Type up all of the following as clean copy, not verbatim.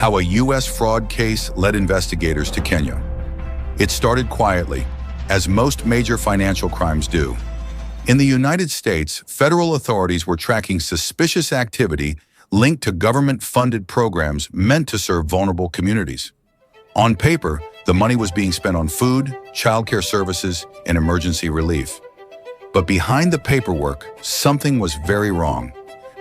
How a U.S. fraud case led investigators to Kenya. It started quietly, as most major financial crimes do. In the United States, federal authorities were tracking suspicious activity linked to government-funded programs meant to serve vulnerable communities. On paper, the money was being spent on food, childcare services, and emergency relief. But behind the paperwork, something was very wrong.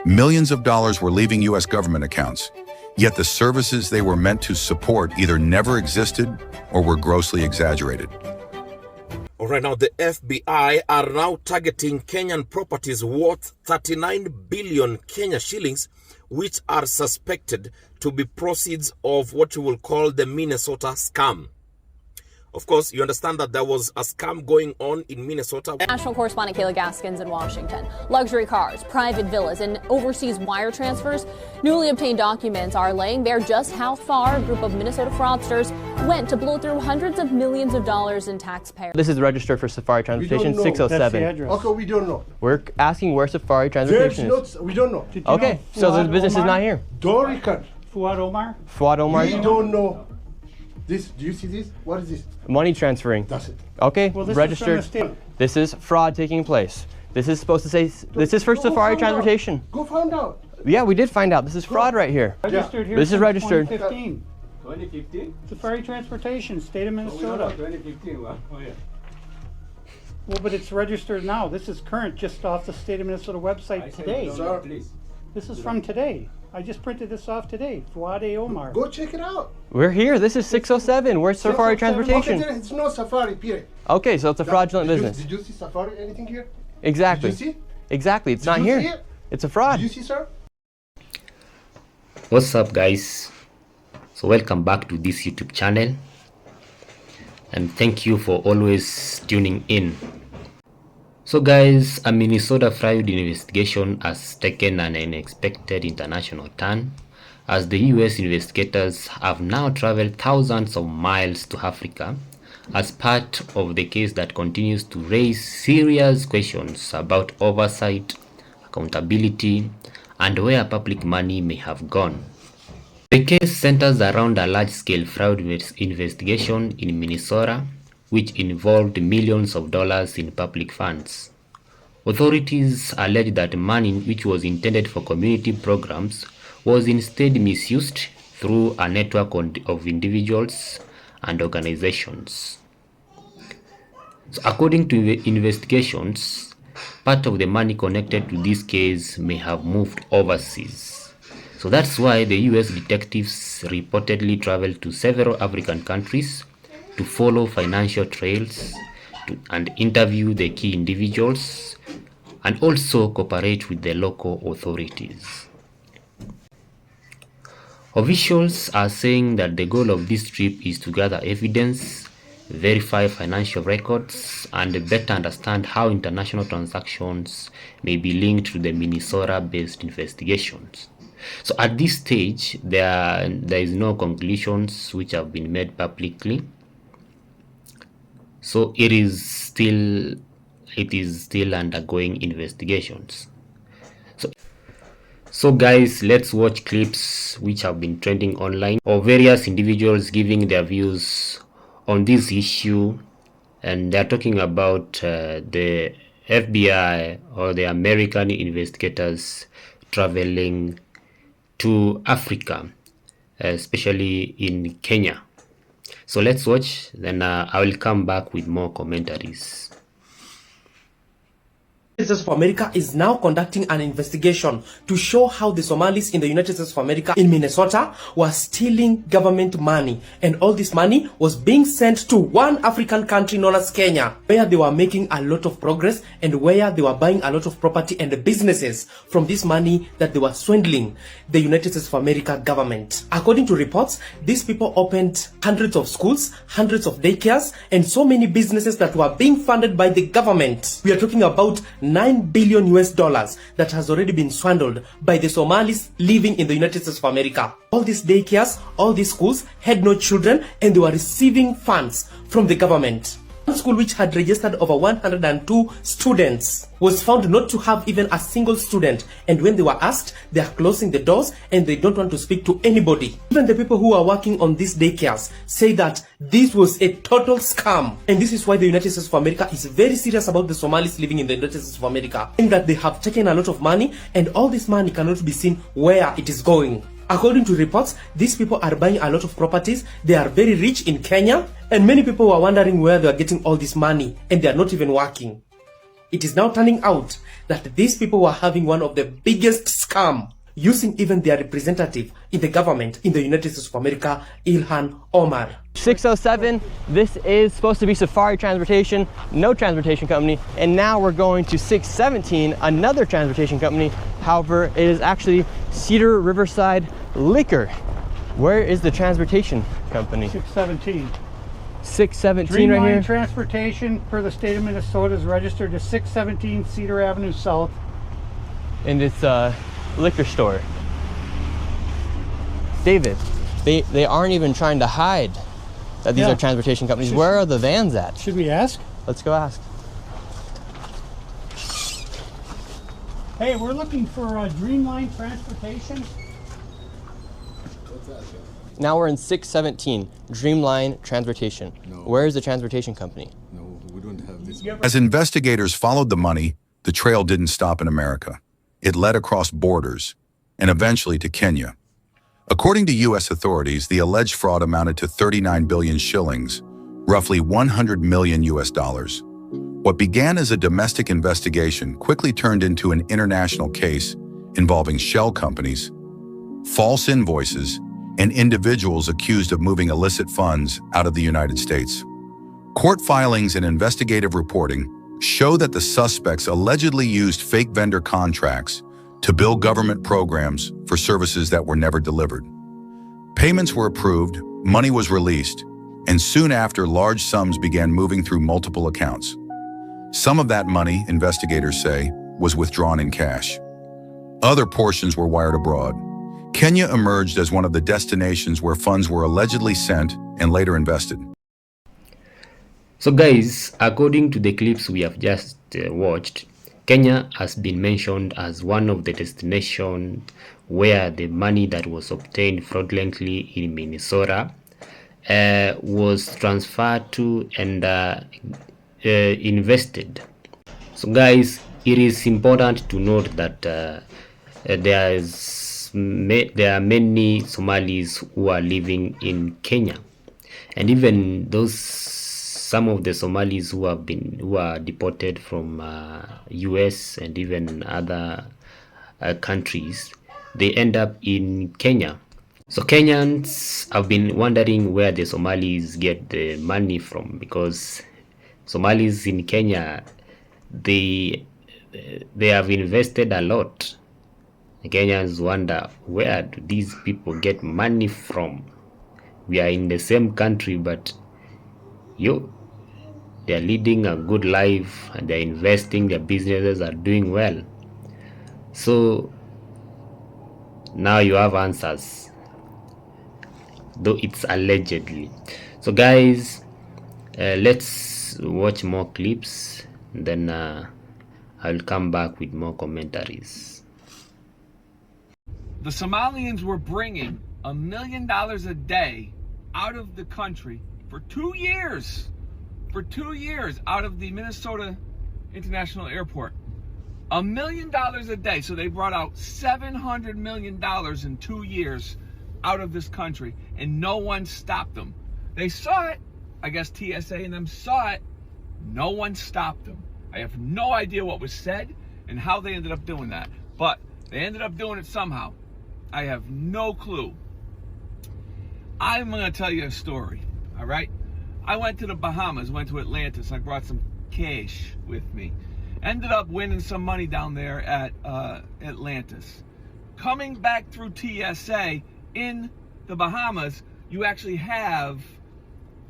Millions of dollars were leaving U.S. government accounts, yet the services they were meant to support either never existed or were grossly exaggerated. All right, now the FBI are now targeting Kenyan properties worth 39 billion Kenya shillings, which are suspected to be proceeds of what you will call the Minnesota scam. Of course, you understand that there was a scam going on in Minnesota. National correspondent Kayla Gaskins in Washington. Luxury cars, private villas, and overseas wire transfers. Newly obtained documents are laying bare just how far a group of Minnesota fraudsters went to blow through hundreds of millions of dollars in taxpayers. This is registered for Safari Transportation 607. That's the address. Okay, we don't know. We're asking where Safari Transportation is. We don't know. Okay, so the business is not here. Don't record. Fuad Omar? Fuad Omar? We don't know. This, do you see this? What is this? Money transferring. That's it. Okay, Well, this registered. is from the state. This is fraud taking place. This is supposed to say, this is for Safari Transportation. Go find out. Yeah, we did find out. This is fraud right here. Registered here This is since registered. 2015. 2015? Safari Transportation, state of Minnesota. 2015. Oh, yeah. Well, but it's registered now. This is current, just off the state of Minnesota website today. Sir. Please. This is from today. I just printed this off today. Fuad Omar. Go check it out. We're here. This is 607. Where's Safari 607. Transportation? Okay, it's no Safari, period. Okay, so it's a fraudulent business. Did you see Safari anything here? Exactly. Did you see? Exactly. It's Did not you here. see it? It's a fraud. Did you see, sir? What's up, guys? So welcome back to this YouTube channel, and thank you for always tuning in. So guys, a Minnesota fraud investigation has taken an unexpected international turn, as the US investigators have now traveled thousands of miles to Africa as part of the case that continues to raise serious questions about oversight, accountability, and where public money may have gone. The case centers around a large-scale fraud investigation in Minnesota, which involved millions of dollars in public funds. Authorities allege that money which was intended for community programs was instead misused through a network of individuals and organizations. So according to investigations, part of the money connected to this case may have moved overseas. So that's why the US detectives reportedly traveled to several African countries to follow financial trails and interview the key individuals, and also cooperate with the local authorities. Officials are saying that the goal of this trip is to gather evidence, verify financial records, and better understand how international transactions may be linked to the Minnesota-based investigations. So at this stage, there is no conclusions which have been made publicly. So it is still undergoing investigations. So guys, let's watch clips which have been trending online of various individuals giving their views on this issue, and they're talking about the FBI or the American investigators traveling to Africa, especially in Kenya. So let's watch, then I will come back with more commentaries. United States of America is now conducting an investigation to show how the Somalis in the United States of America in Minnesota were stealing government money, and all this money was being sent to one African country known as Kenya, where they were making a lot of progress and where they were buying a lot of property and businesses from this money that they were swindling the United States of America government. According to reports, these people opened hundreds of schools, hundreds of daycares, and so many businesses that were being funded by the government. We are talking about $9 billion that has already been swindled by the Somalis living in the United States of America. All these daycares, all these schools had no children, and they were receiving funds from the government. One school which had registered over 102 students was found not to have even a single student, and when they were asked, they are closing the doors and they don't want to speak to anybody. Even the people who are working on these daycares say that this was a total scam, and this is why the United States of America is very serious about the Somalis living in the United States of America, in that they have taken a lot of money and all this money cannot be seen where it is going. According to reports, these people are buying a lot of properties. They are very rich in Kenya, and many people were wondering where they are getting all this money, and they are not even working. It is now turning out that these people were having one of the biggest scam, using even their representative in the government in the United States of America, Ilhan Omar. 607, this is supposed to be Safari Transportation, no transportation company, and now we're going to 617, another transportation company. However, it is actually Cedar Riverside Liquor. Where is the transportation company? 617. 617 right here. Dreamline Transportation for the state of Minnesota is registered to 617 Cedar Avenue South. And it's a liquor store. David, they aren't even trying to hide that these are transportation companies. Where are the vans at? Should we ask? Let's go ask. Hey, we're looking for Dreamline Transportation. Now we're in 617, Dreamline Transportation. No. Where is the transportation company? No, we don't have this. As investigators followed the money, the trail didn't stop in America. It led across borders and eventually to Kenya. According to U.S. authorities, the alleged fraud amounted to 39 billion shillings, roughly 100 million US dollars. What began as a domestic investigation quickly turned into an international case involving shell companies, false invoices, and individuals accused of moving illicit funds out of the United States. Court filings and investigative reporting show that the suspects allegedly used fake vendor contracts to bill government programs for services that were never delivered. Payments were approved, money was released, and soon after, large sums began moving through multiple accounts. Some of that money, investigators say, was withdrawn in cash. Other portions were wired abroad. Kenya emerged as one of the destinations where funds were allegedly sent and later invested. So guys, according to the clips we have just watched, Kenya has been mentioned as one of the destinations where the money that was obtained fraudulently in Minnesota was transferred to and invested. So guys, it is important to note that there are many Somalis who are living in Kenya, and even some of the Somalis who are deported from US and even other countries, they end up in Kenya. So Kenyans have been wondering where the Somalis get the money from, because Somalis in Kenya, they have invested a lot. Kenyans wonder, where do these people get money from? We are in the same country, but they're leading a good life and they're investing, their businesses are doing well. So now you have answers, though it's allegedly. So guys, let's watch more clips, and then I'll come back with more commentaries. The Somalians were bringing $1 million a day out of the country for 2 years. For 2 years out of the Minnesota International Airport. $1 million a day. So they brought out $700 million in 2 years out of this country, and no one stopped them. They saw it. I guess TSA and them saw it. No one stopped them. I have no idea what was said and how they ended up doing that, but they ended up doing it somehow. I have no clue. I'm going to tell you a story, all right? I went to the Bahamas, went to Atlantis. I brought some cash with me. Ended up winning some money down there at Atlantis. Coming back through TSA in the Bahamas, you actually have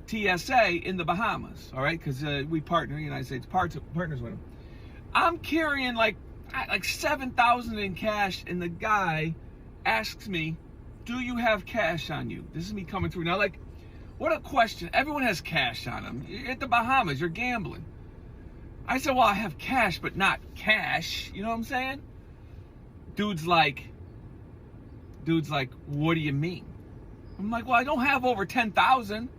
TSA in the Bahamas, all right? Because we partner, United States partners with them. I'm carrying like $7,000 in cash, and the guy asks me, "Do you have cash on you?" This is me coming through. Now, like, What a question. Everyone has cash on them. You're at the Bahamas, you're gambling. I said, well, I have cash, but not cash. You know what I'm saying? Dude's like, what do you mean? I'm like, well, I don't have over 10,000.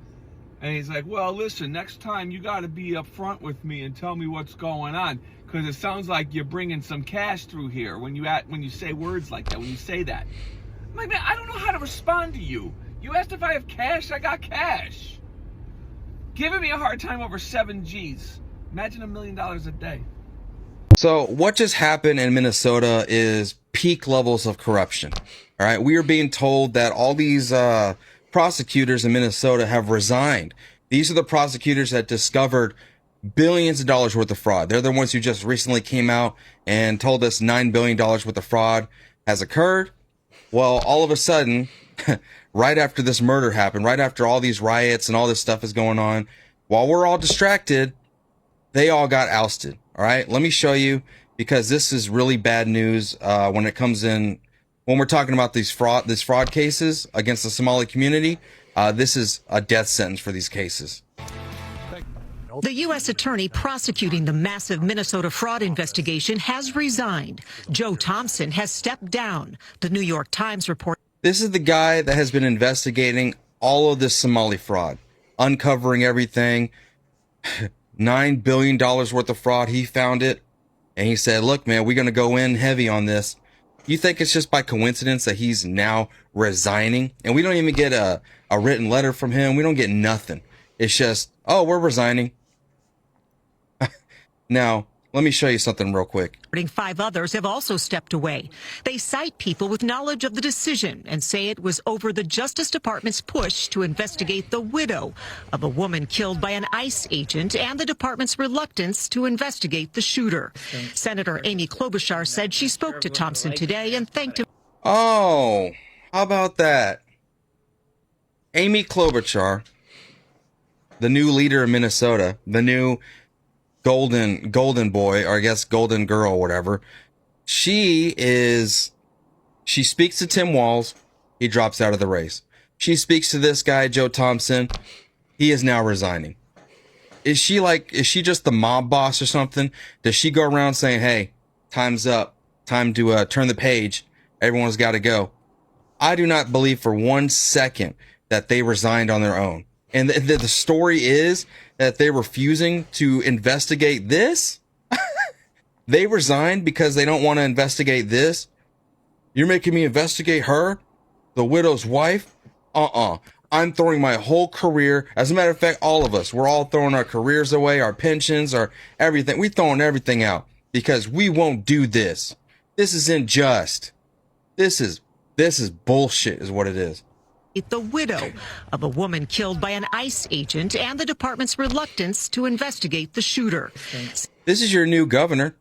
And he's like, well, listen, next time you got to be up front with me and tell me what's going on, because it sounds like you're bringing some cash through here when you say words like that, when you say that. I'm like, man, I don't know how to respond to you. You asked if I have cash, I got cash. Giving me a hard time over 7 G's. Imagine $1 million a day. So what just happened in Minnesota is peak levels of corruption. All right. We are being told that all these prosecutors in Minnesota have resigned. These are the prosecutors that discovered billions of dollars worth of fraud. They're the ones who just recently came out and told us $9 billion worth of fraud has occurred. Well, all of a sudden, right after this murder happened, right after all these riots and all this stuff is going on, while we're all distracted, they all got ousted. All right. Let me show you, because this is really bad news when it comes in, when we're talking about these fraud cases against the Somali community. This is a death sentence for these cases. The U.S. attorney prosecuting the massive Minnesota fraud investigation has resigned. Joe Thompson has stepped down. The New York Times report. This is the guy that has been investigating all of this Somali fraud, uncovering everything. $9 billion worth of fraud. He found it. And he said, look, man, we're going to go in heavy on this. You think it's just by coincidence that he's now resigning? And we don't even get a written letter from him. We don't get nothing. It's just, oh, we're resigning. Now, let me show you something real quick. 5 others have also stepped away. They cite people with knowledge of the decision and say it was over the Justice Department's push to investigate the widow of a woman killed by an ICE agent and the department's reluctance to investigate the shooter. Senator Amy Klobuchar said she spoke to Thompson today and thanked him. Oh, how about that? Amy Klobuchar, the new leader of Minnesota, the new golden boy, or I guess golden girl, whatever. She speaks to Tim Walz. He drops out of the race. She speaks to this guy, Joe Thompson. He is now resigning. Is she just the mob boss or something? Does she go around saying, hey, time's up, time to turn the page, everyone's got to go? I do not believe for 1 second that they resigned on their own. And the story is that they're refusing to investigate this. They resigned because they don't want to investigate this. You're making me investigate her, the widow's wife? I'm throwing my whole career. As a matter of fact, all of us, we're all throwing our careers away, our pensions, our everything. We're throwing everything out because we won't do this. This is unjust. This is bullshit is what it is. The widow of a woman killed by an ICE agent and the department's reluctance to investigate the shooter. This is your new governor.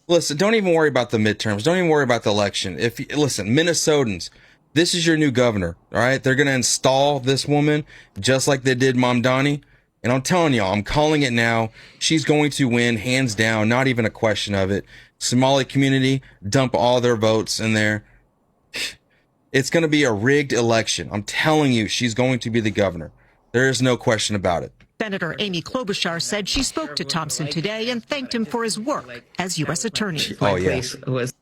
Listen, don't even worry about the midterms. Don't even worry about the election. Listen, Minnesotans, this is your new governor. All right. They're going to install this woman just like they did Mamdani. And I'm telling y'all, I'm calling it now. She's going to win hands down. Not even a question of it. Somali community, dump all their votes in there. It's going to be a rigged election. I'm telling you, she's going to be the governor. There is no question about it. Senator Amy Klobuchar said she spoke to Thompson today and thanked him for his work as U.S. attorney. Oh, yeah.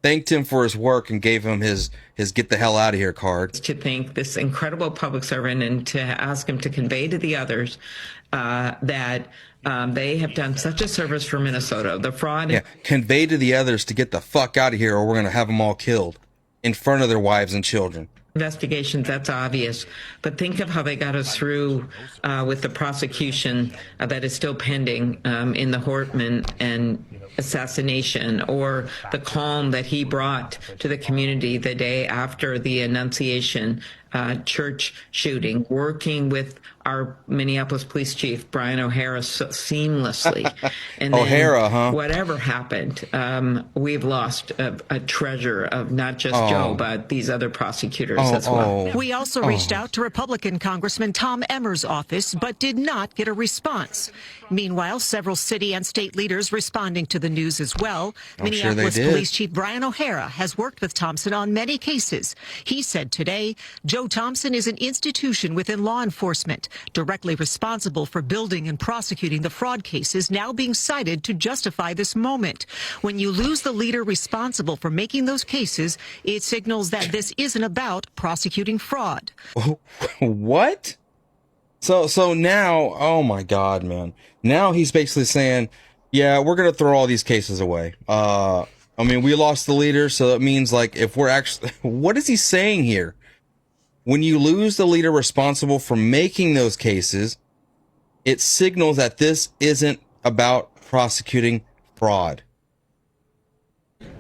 Thanked him for his work and gave him his get the hell out of here card. To thank this incredible public servant and to ask him to convey to the others that they have done such a service for Minnesota. The fraud. Yeah, convey to the others to get the fuck out of here or we're going to have them all killed in front of their wives and children. Investigations, that's obvious. But think of how they got us through with the prosecution that is still pending in the Hortman and assassination, or the calm that he brought to the community the day after the Annunciation church shooting, working with our Minneapolis police chief, Brian O'Hara, so seamlessly. And then O'Hara, huh? Whatever happened, we've lost a treasure of not just Joe, but these other prosecutors as well. We also reached out to Republican Congressman Tom Emmer's office, but did not get a response. Meanwhile, several city and state leaders responding to the news as well. Minneapolis Police Chief Brian O'Hara has worked with Thompson on many cases. He said today, Joe Joe Thompson is an institution within law enforcement, directly responsible for building and prosecuting the fraud cases now being cited to justify this moment. When you lose the leader responsible for making those cases, it signals that this isn't about prosecuting fraud. What? So now, oh my God, man. Now he's basically saying, yeah, we're going to throw all these cases away. I mean, we lost the leader, so that means, like, if we're actually, what is he saying here? When you lose the leader responsible for making those cases, it signals that this isn't about prosecuting fraud.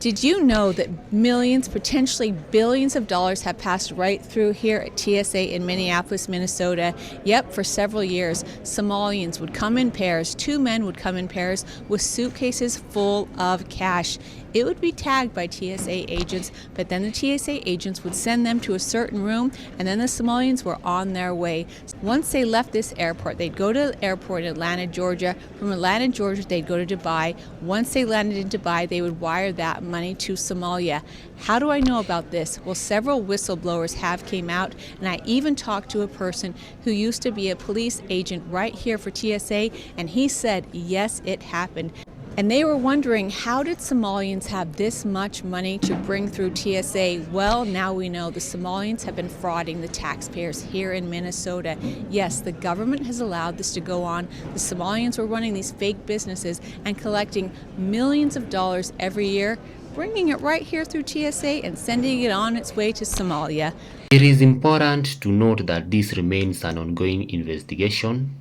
Did you know that millions, potentially billions of dollars have passed right through here at TSA in Minneapolis, Minnesota? Yep, for several years, Somalians would come in pairs, 2 men would come in pairs with suitcases full of cash. It would be tagged by TSA agents, but then the TSA agents would send them to a certain room, and then the Somalians were on their way. Once they left this airport, they'd go to the airport in Atlanta, Georgia. From Atlanta, Georgia, they'd go to Dubai. Once they landed in Dubai, they would wire that money to Somalia. How do I know about this? Well, several whistleblowers have came out, and I even talked to a person who used to be a police agent right here for TSA, and he said, yes, it happened. And they were wondering, how did Somalians have this much money to bring through TSA? Well, now we know the Somalians have been frauding the taxpayers here in Minnesota. Yes, the government has allowed this to go on. The Somalians were running these fake businesses and collecting millions of dollars every year, bringing it right here through TSA and sending it on its way to Somalia. It is important to note that this remains an ongoing investigation.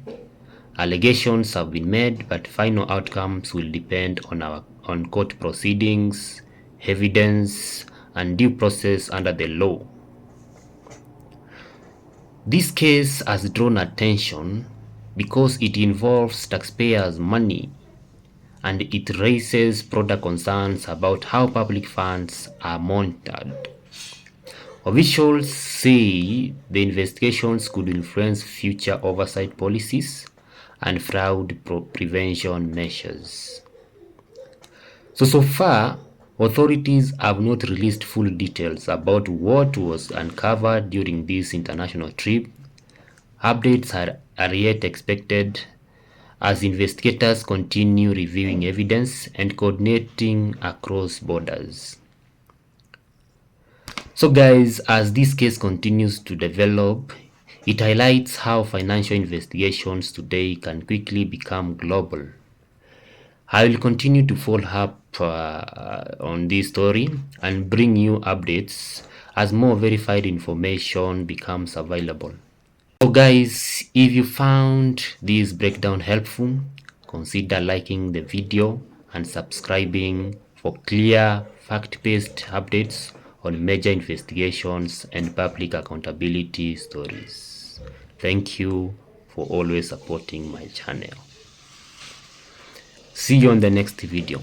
Allegations have been made, but final outcomes will depend on court proceedings, evidence, and due process under the law. This case has drawn attention because it involves taxpayers' money, and it raises broader concerns about how public funds are monitored. Officials say the investigations could influence future oversight policies and fraud prevention measures. So far, authorities have not released full details about what was uncovered during this international trip. Updates are yet expected as investigators continue reviewing evidence and coordinating across borders. So guys, as this case continues to develop, it highlights how financial investigations today can quickly become global. I will continue to follow up on this story and bring you updates as more verified information becomes available. So guys, if you found this breakdown helpful, consider liking the video and subscribing for clear, fact-based updates on major investigations and public accountability stories. Thank you for always supporting my channel. See you on the next video.